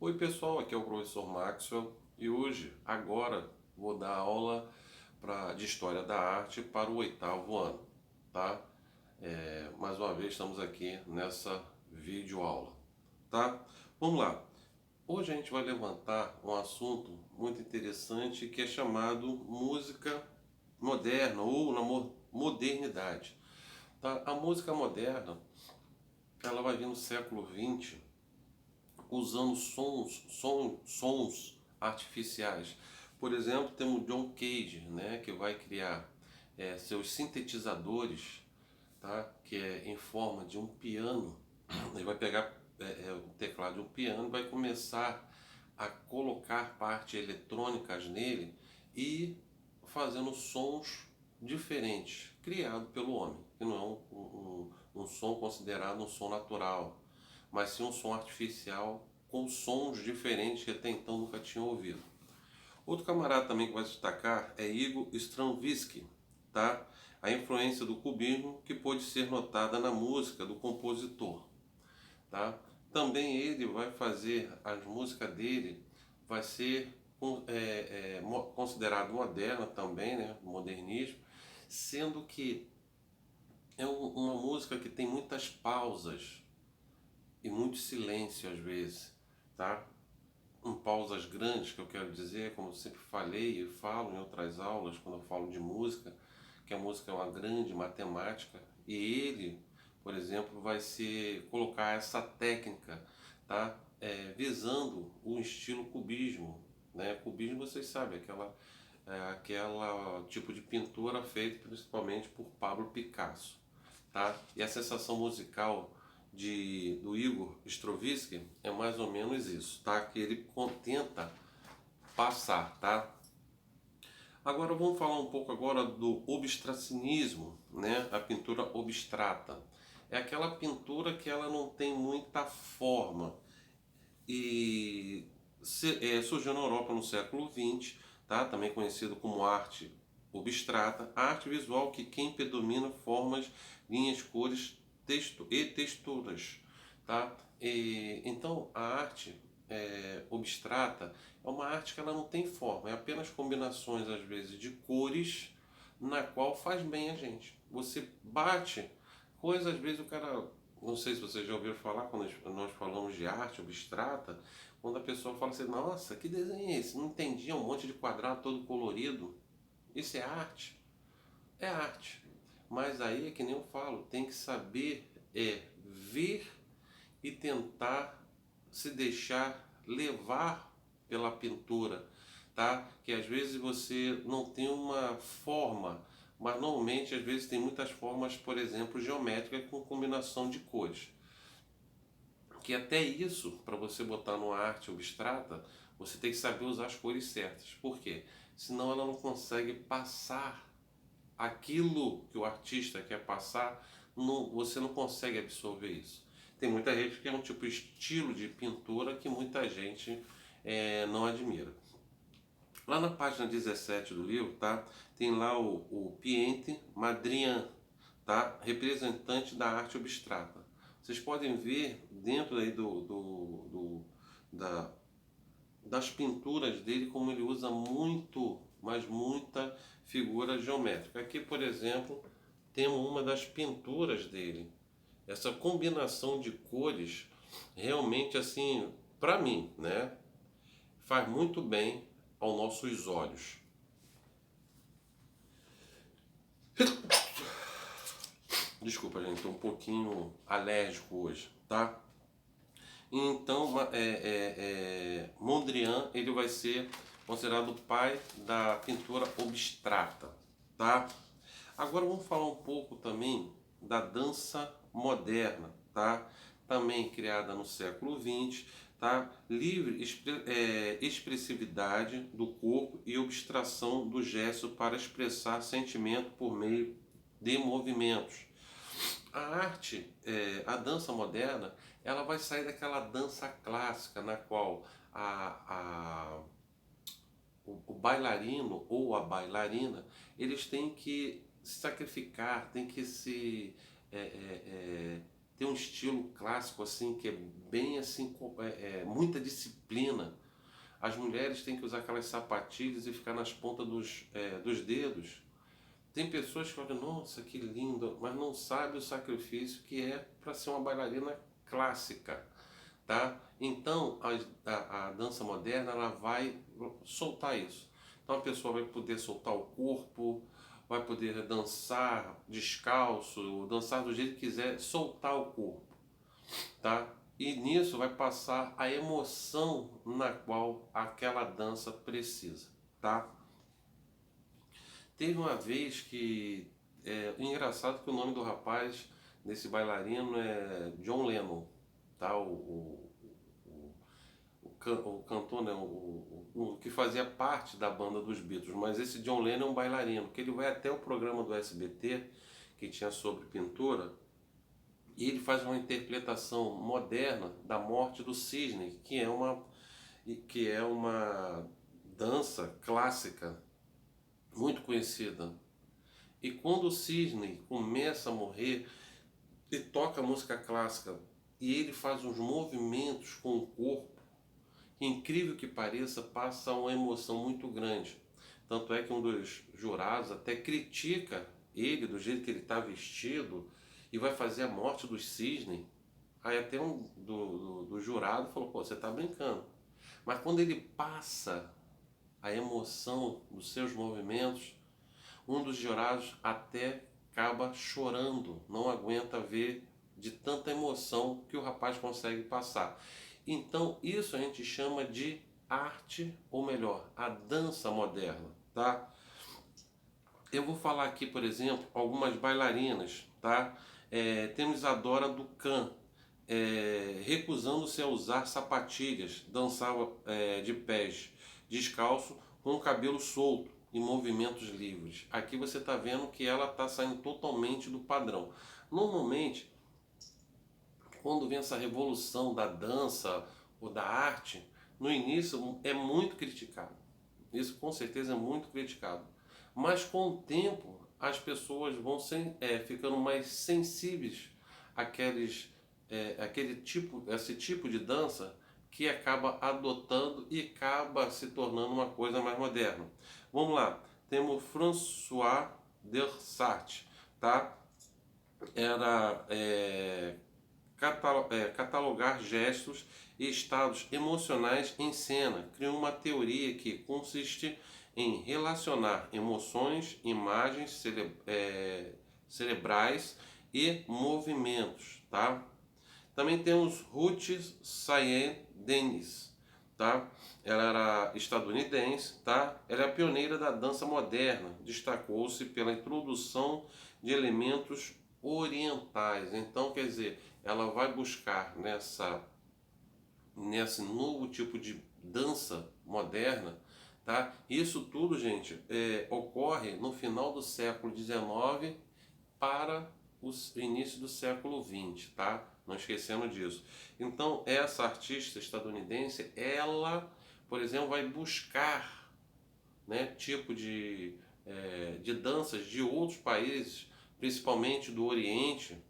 Oi pessoal, aqui é o professor Maxwell e hoje, agora, vou dar aula de História da Arte para o oitavo ano, tá? Mais uma vez estamos aqui nessa videoaula, tá? Vamos lá. Hoje a gente vai levantar um assunto muito interessante que é chamado música moderna ou na modernidade, tá? A música moderna, ela vai vir no século XX usando sons artificiais. Por exemplo, temos John Cage, né, que vai criar seus sintetizadores, tá, que é em forma de um piano. Ele vai pegar o teclado de um piano e vai começar a colocar partes eletrônicas nele e fazendo sons diferentes, criado pelo homem, que não é um som considerado um som natural, mas sim um som artificial com sons diferentes que até então nunca tinha ouvido. Outro camarada também que vai se destacar é Igor Stravinsky, tá? A influência do cubismo que pode ser notada na música do compositor, tá? Também ele vai fazer as músicas dele vai ser considerado moderna também, né? Modernismo, sendo que é uma música que tem muitas pausas e muito silêncio às vezes, tá? Pausas grandes que eu quero dizer, como eu sempre falei e falo em outras aulas quando eu falo de música, que a música é uma grande matemática e ele, por exemplo, vai se colocar essa técnica, tá? Visando o estilo cubismo, né? Cubismo, vocês sabem, aquela tipo de pintura feita principalmente por Pablo Picasso, tá? E a sensação musical do Igor Stravinsky é mais ou menos isso, tá? Que ele tenta passar, tá? Agora vamos falar um pouco agora do abstracionismo, né? A pintura abstrata. É aquela pintura que ela não tem muita forma e surgiu na Europa no século XX, tá? Também conhecido como arte abstrata, a arte visual que quem predomina formas, linhas, cores, texto e texturas, tá? Então a arte abstrata é uma arte que ela não tem forma, é apenas combinações às vezes de cores na qual faz bem a gente. Você bate coisas, às vezes o cara, não sei se você já ouviu falar quando nós falamos de arte abstrata, quando a pessoa fala assim, nossa, que desenho é esse? Não entendi, é um monte de quadrado todo colorido. Isso é arte? É arte. Mas aí é que nem eu falo, tem que saber ver e tentar se deixar levar pela pintura, tá? Que às vezes você não tem uma forma, mas normalmente às vezes tem muitas formas, por exemplo, geométricas com combinação de cores. Que até isso, para você botar numa arte abstrata, você tem que saber usar as cores certas. Por quê? Senão ela não consegue passar aquilo que o artista quer passar, você não consegue absorver isso. Tem muita gente que é um tipo de estilo de pintura que muita gente não admira. Lá na página 17 do livro, tá? Tem lá o Piente Madrian, tá? Representante da arte abstrata. Vocês podem ver dentro aí da, das pinturas dele como ele usa muito, mas muita figura geométrica. Aqui, por exemplo, temos uma das pinturas dele. Essa combinação de cores realmente assim, para mim, né, faz muito bem aos nossos olhos. Desculpa, gente, estou um pouquinho alérgico hoje, tá? Então, Mondrian ele vai ser considerado o pai da pintura abstrata, tá? Agora vamos falar um pouco também da dança moderna, tá? Também criada no século XX, tá? Livre expressividade do corpo e abstração do gesto para expressar sentimento por meio de movimentos. A arte, a dança moderna, ela vai sair daquela dança clássica na qual o bailarino ou a bailarina, eles têm que se sacrificar, têm que se tem um estilo clássico assim, que é bem assim, muita disciplina. As mulheres têm que usar aquelas sapatilhas e ficar nas pontas dos dedos. Tem pessoas que olham, nossa, que lindo, mas não sabe o sacrifício que é para ser uma bailarina clássica, tá? Então, a dança moderna, ela vai soltar isso. Então, a pessoa vai poder soltar o corpo, vai poder dançar descalço, dançar do jeito que quiser, soltar o corpo, tá? E nisso vai passar a emoção na qual aquela dança precisa, tá? Teve uma vez que engraçado que o nome do rapaz desse bailarino é John Lennon, tá? O cantor, né? O que fazia parte da banda dos Beatles, mas esse John Lennon é um bailarino, que ele vai até o programa do SBT que tinha sobre pintura. E ele faz uma interpretação moderna da morte do cisne, que é uma dança clássica muito conhecida. E quando o cisne começa a morrer e toca música clássica e ele faz uns movimentos com o corpo, que, incrível que pareça, passa uma emoção muito grande. Tanto é que um dos jurados até critica ele do jeito que ele está vestido e vai fazer a morte dos cisnes. Aí até um do jurado falou, pô, você está brincando. Mas quando ele passa a emoção dos seus movimentos, um dos jurados até acaba chorando, não aguenta ver de tanta emoção que o rapaz consegue passar. Então isso a gente chama de arte, ou melhor, a dança moderna, tá? Eu vou falar aqui, por exemplo, algumas bailarinas, tá? Temos a Dora Ducan, recusando-se a usar sapatilhas, dançava de pés, descalço, com o cabelo solto e movimentos livres. Aqui você está vendo que ela está saindo totalmente do padrão. Normalmente, quando vem essa revolução da dança ou da arte, no início é muito criticado. Isso com certeza é muito criticado. Mas com o tempo as pessoas vão ficando mais sensíveis esse tipo de dança que acaba adotando e acaba se tornando uma coisa mais moderna. Vamos lá, temos François Dessart, tá? Era catalogar gestos e estados emocionais em cena. Criou uma teoria que consiste em relacionar emoções, imagens cerebrais e movimentos, tá? Também temos Ruth Sayen-Dennis, tá? Ela era estadunidense, tá? Ela é a pioneira da dança moderna, destacou-se pela introdução de elementos orientais. Então, quer dizer, ela vai buscar nesse novo tipo de dança moderna, tá? Isso tudo, gente, ocorre no final do século XIX para o início do século XX, tá? Não esquecendo disso. Então, essa artista estadunidense, ela, por exemplo, vai buscar, né, tipo de danças de outros países, principalmente do Oriente,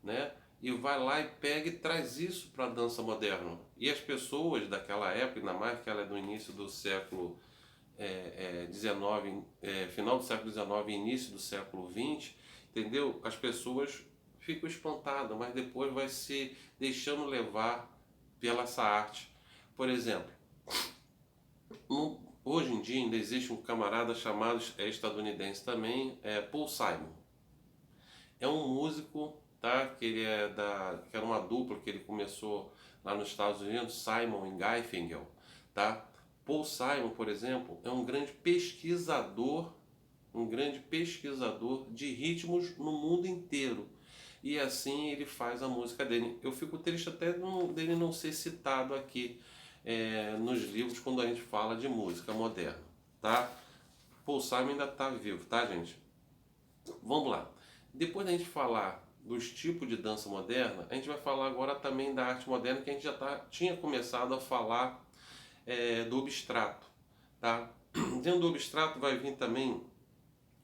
né? E vai lá e pega e traz isso para a dança moderna. E as pessoas daquela época, ainda mais que ela é do início do século XIX, final do século XIX e início do século XX, entendeu? As pessoas ficam espantadas, mas depois vai se deixando levar pela essa arte. Por exemplo, hoje em dia ainda existe um camarada chamado, estadunidense também, Paul Simon. É um músico, tá? Que ele que era uma dupla que ele começou lá nos Estados Unidos, Simon e Garfunkel, tá? Paul Simon, por exemplo, é um grande pesquisador de ritmos no mundo inteiro. E assim ele faz a música dele. Eu fico triste até dele não ser citado aqui nos livros quando a gente fala de música moderna, tá? Paul Simon ainda está vivo, tá, gente? Vamos lá. Depois da gente falar dos tipos de dança moderna, a gente vai falar agora também da arte moderna, que a gente já tinha começado a falar do abstrato, tá? Dentro do abstrato vai vir também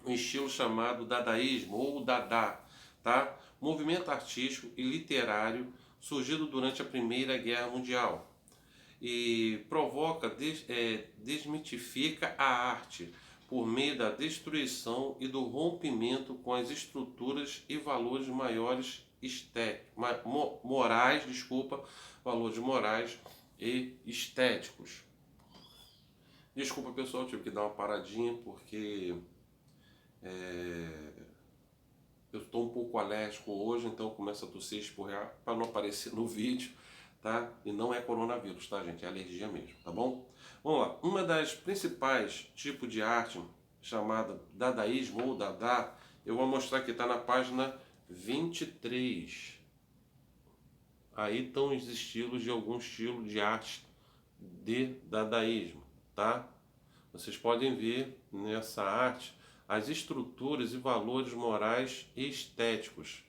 um estilo chamado dadaísmo ou dada, tá? movimento artístico e literário surgido durante a Primeira Guerra Mundial e provoca, desmitifica a arte por meio da destruição e do rompimento com as estruturas e valores maiores valores morais e estéticos. Desculpa, pessoal, tive que dar uma paradinha porque eu estou um pouco alérgico hoje, então eu começo a tossir e espurrar para não aparecer no vídeo, tá? E não é coronavírus, tá, gente? É alergia mesmo, tá bom? Vamos lá. Uma das principais tipos de arte chamada dadaísmo ou dada, eu vou mostrar aqui, tá na página 23. Aí estão os estilos de algum estilo de arte de dadaísmo, tá? Vocês podem ver nessa arte as estruturas e valores morais e estéticos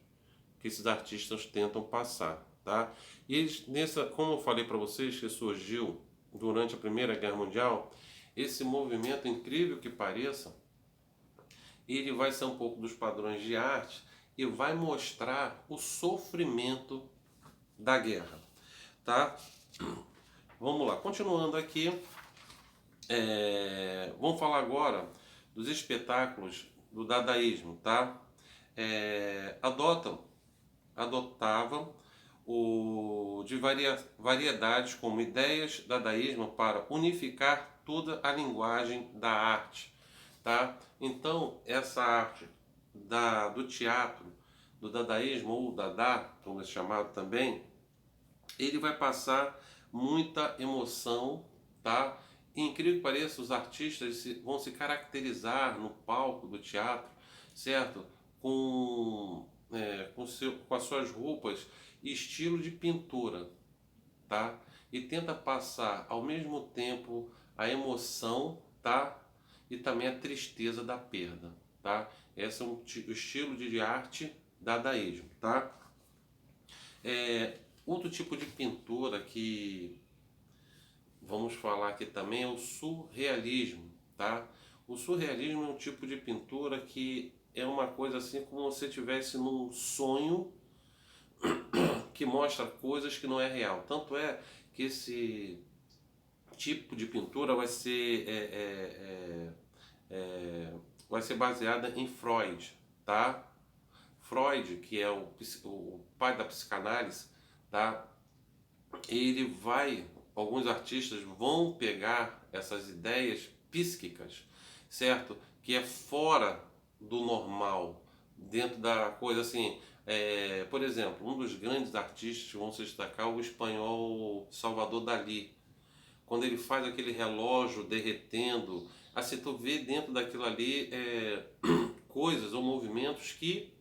que esses artistas tentam passar, tá? E eles, como eu falei para vocês, que surgiu durante a Primeira Guerra Mundial, esse movimento, incrível que pareça, ele vai ser um pouco dos padrões de arte e vai mostrar o sofrimento da guerra, tá? Vamos lá, continuando aqui, vamos falar agora dos espetáculos do dadaísmo, tá? Adotavam de variedades como ideias dadaísmo para unificar toda a linguagem da arte, tá? Então, essa arte do teatro, do dadaísmo ou dada, como é chamado também, ele vai passar muita emoção, tá? E, incrível que pareça, os artistas vão se caracterizar no palco do teatro, certo? Com as suas roupas e estilo de pintura, tá? E tenta passar ao mesmo tempo a emoção, tá? E também a tristeza da perda, tá? Esse é o estilo de arte dadaísmo, tá? Outro tipo de pintura que vamos falar aqui também é o surrealismo, tá? O surrealismo é um tipo de pintura que é uma coisa assim como você estivesse num sonho que mostra coisas que não é real. Tanto é que esse tipo de pintura vai ser baseada em Freud, tá? Freud, que é o pai da psicanálise, tá? Alguns artistas vão pegar essas ideias psíquicas, certo? Que é fora do normal, dentro da coisa assim. Por exemplo, um dos grandes artistas que vão se destacar é o espanhol Salvador Dalí. Quando ele faz aquele relógio derretendo, assim, tu vê dentro daquilo ali coisas ou movimentos que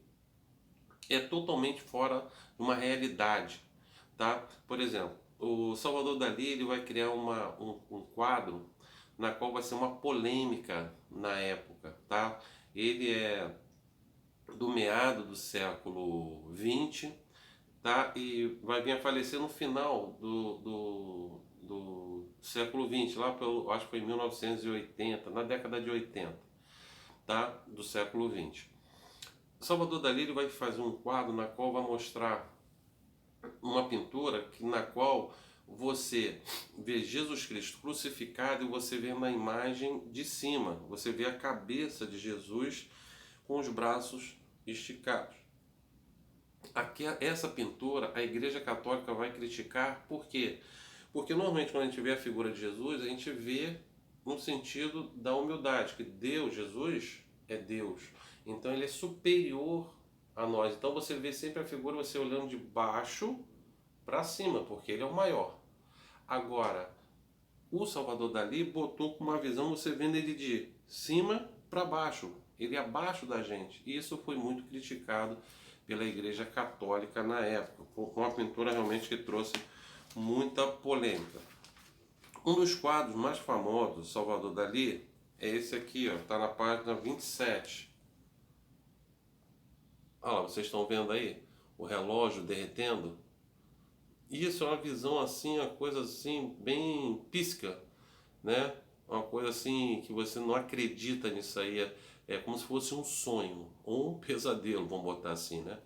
é totalmente fora de uma realidade, tá? Por exemplo, o Salvador Dalí ele vai criar um quadro na qual vai ser uma polêmica na época, tá? Ele é do meado do século XX, tá? E vai vir a falecer no final do século XX, acho que foi em 1980, na década de 80, tá? Do século XX. Salvador Dalí ele vai fazer um quadro na qual vai mostrar uma pintura na qual você vê Jesus Cristo crucificado e você vê na imagem de cima, você vê a cabeça de Jesus com os braços esticados. Aqui, essa pintura, a Igreja Católica vai criticar, por quê? Porque normalmente quando a gente vê a figura de Jesus, a gente vê no sentido da humildade, que Deus, Jesus, é Deus. Então ele é superior a nós. Então você vê sempre a figura, você olhando de baixo para cima, porque ele é o maior. Agora, o Salvador Dalí botou com uma visão, você vendo ele de cima para baixo. Ele é abaixo da gente. E isso foi muito criticado pela Igreja Católica na época. Uma pintura realmente que trouxe muita polêmica. Um dos quadros mais famosos do Salvador Dalí é esse aqui, está na página 27. Olha lá, vocês estão vendo aí o relógio derretendo? Isso é uma visão assim, uma coisa assim, bem pisca, né? Uma coisa assim que você não acredita nisso aí. É como se fosse um sonho ou um pesadelo, vamos botar assim, né?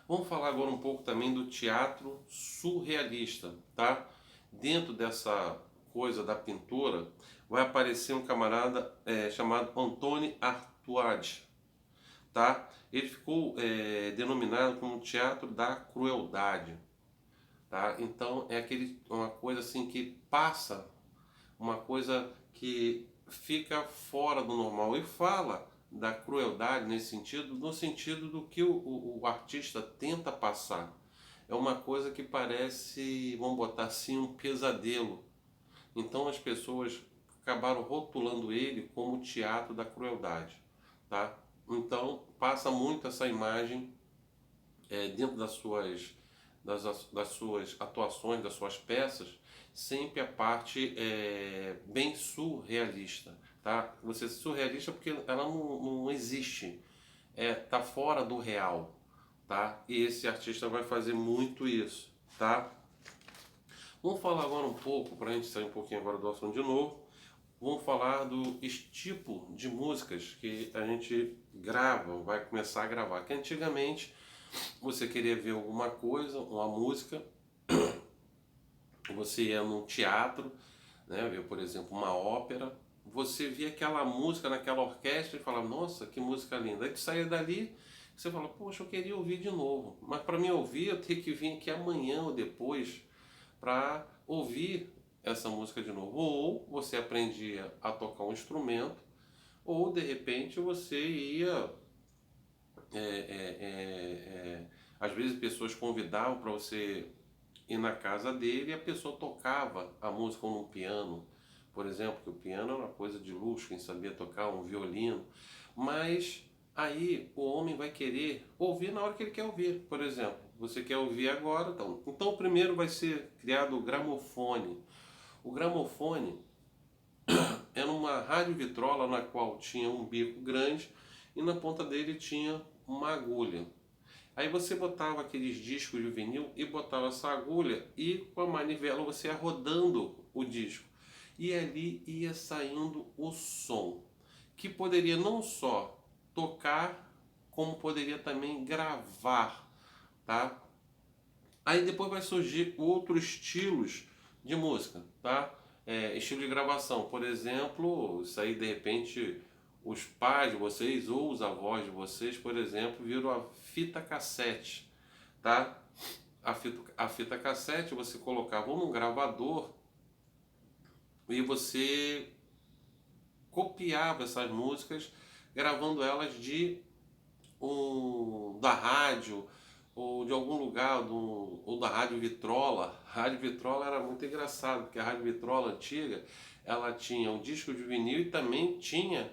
Vamos falar agora um pouco também do teatro surrealista, tá? Dentro dessa coisa da pintura, vai aparecer um camarada chamado Antoine Artaud, tá? Ele ficou denominado como teatro da crueldade, tá? Então é uma coisa assim que passa, uma coisa que fica fora do normal e fala da crueldade nesse sentido, no sentido do que o artista tenta passar. É uma coisa que parece, vamos botar assim, um pesadelo. Então as pessoas acabaram rotulando ele como teatro da crueldade, tá? Então passa muito essa imagem dentro das suas atuações, das suas peças, sempre a parte bem surrealista, tá? Você é surrealista porque ela não existe, tá fora do real, tá? E esse artista vai fazer muito isso, tá? Vamos falar agora um pouco, para a gente sair um pouquinho agora do assunto de novo, vamos falar do tipo de músicas que a gente grava, vai começar a gravar. Que antigamente você queria ver alguma coisa, uma música, você ia num teatro, né, ver, por exemplo, uma ópera, você via aquela música naquela orquestra e falava, nossa, que música linda. Aí tu saía dali, você fala, poxa, eu queria ouvir de novo. Mas para mim ouvir, eu tenho que vir aqui amanhã ou depois para ouvir essa música de novo. Ou você aprendia a tocar um instrumento, ou de repente você ia. é, é, é, é, Às vezes pessoas convidavam para você ir na casa dele e a pessoa tocava a música num piano, por exemplo, que o piano era uma coisa de luxo, quem sabia tocar um violino, mas aí o homem vai querer ouvir na hora que ele quer ouvir. Por exemplo, você quer ouvir agora, então primeiro vai ser criado o gramofone. O gramofone era uma rádio vitrola na qual tinha um bico grande e na ponta dele tinha uma agulha. Aí você botava aqueles discos de vinil e botava essa agulha e com a manivela você ia rodando o disco. E ali ia saindo o som, que poderia não só tocar, como poderia também gravar, tá? Aí depois vai surgir outros estilos de música, tá? Estilo de gravação, por exemplo, isso aí de repente os pais de vocês ou os avós de vocês, por exemplo, viram a fita cassete, tá? A fita cassete você colocava num gravador e você copiava essas músicas, gravando elas da rádio ou de algum lugar, ou da Rádio Vitrola. A Rádio Vitrola era muito engraçado, porque a Rádio Vitrola antiga, ela tinha um disco de vinil e também tinha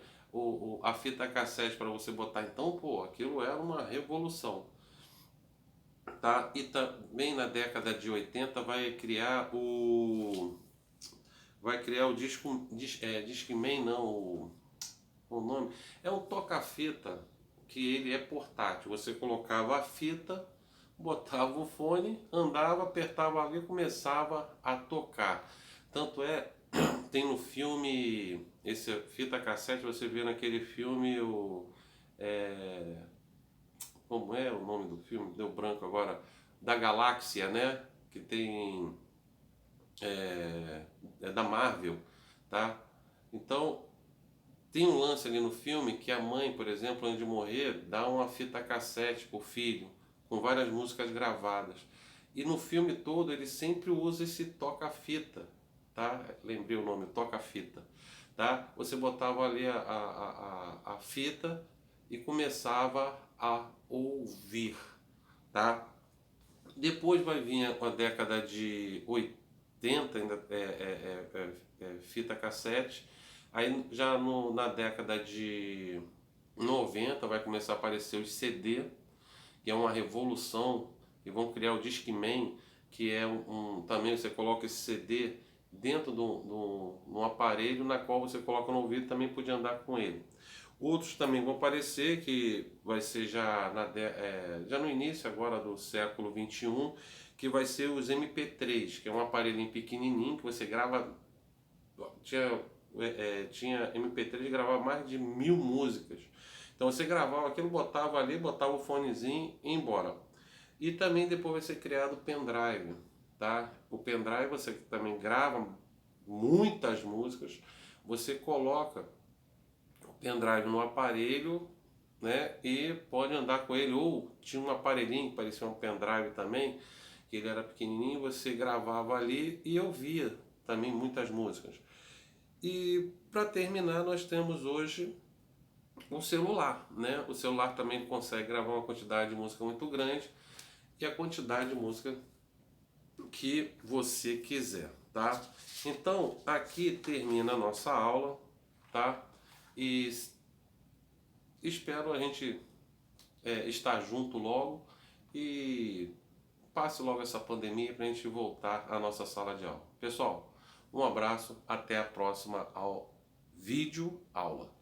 a fita cassete para você botar. Então, pô, aquilo era uma revolução. Tá? E também na década de 80 vai criar o Discman, não, o nome, é um toca-fita que ele é portátil. Você colocava a fita, botava o fone, andava, apertava ali e começava a tocar. Tanto tem no filme, esse fita cassete, você vê naquele filme é, como é o nome do filme? Deu branco agora. Da Galáxia, né? Que tem. É da Marvel, tá? Então, tem um lance ali no filme que a mãe, por exemplo, antes de morrer, dá uma fita cassete pro filho, com várias músicas gravadas. E no filme todo ele sempre usa esse toca-fita, tá? Lembrei o nome, toca-fita, tá? Você botava ali a fita e começava a ouvir, tá? Depois vai vir a década de 80, ainda fita cassete. Aí já na década de 90 vai começar a aparecer os CD, que é uma revolução, e vão criar o Discman, que é também você coloca esse CD dentro de um aparelho na qual você coloca no ouvido e também pode andar com ele. Outros também vão aparecer, que vai ser já no início agora do século 21, que vai ser os MP3, que é um aparelhinho pequenininho que você grava. Tinha MP3 que gravava mais de 1000 músicas. Então você gravava aquilo, botava ali, botava o fonezinho e ia embora. E também depois vai ser criado o pendrive, tá? O pendrive você também grava muitas músicas, você coloca o pendrive no aparelho, né? E pode andar com ele, ou tinha um aparelhinho que parecia um pendrive também, que ele era pequenininho, você gravava ali e eu via também muitas músicas. E para terminar, nós temos hoje o celular, né? O celular também consegue gravar uma quantidade de música muito grande e a quantidade de música que você quiser, tá? Então, aqui termina a nossa aula, tá? E espero a gente estar junto logo e passe logo essa pandemia para a gente voltar à nossa sala de aula. Pessoal, um abraço, até a próxima vídeo aula.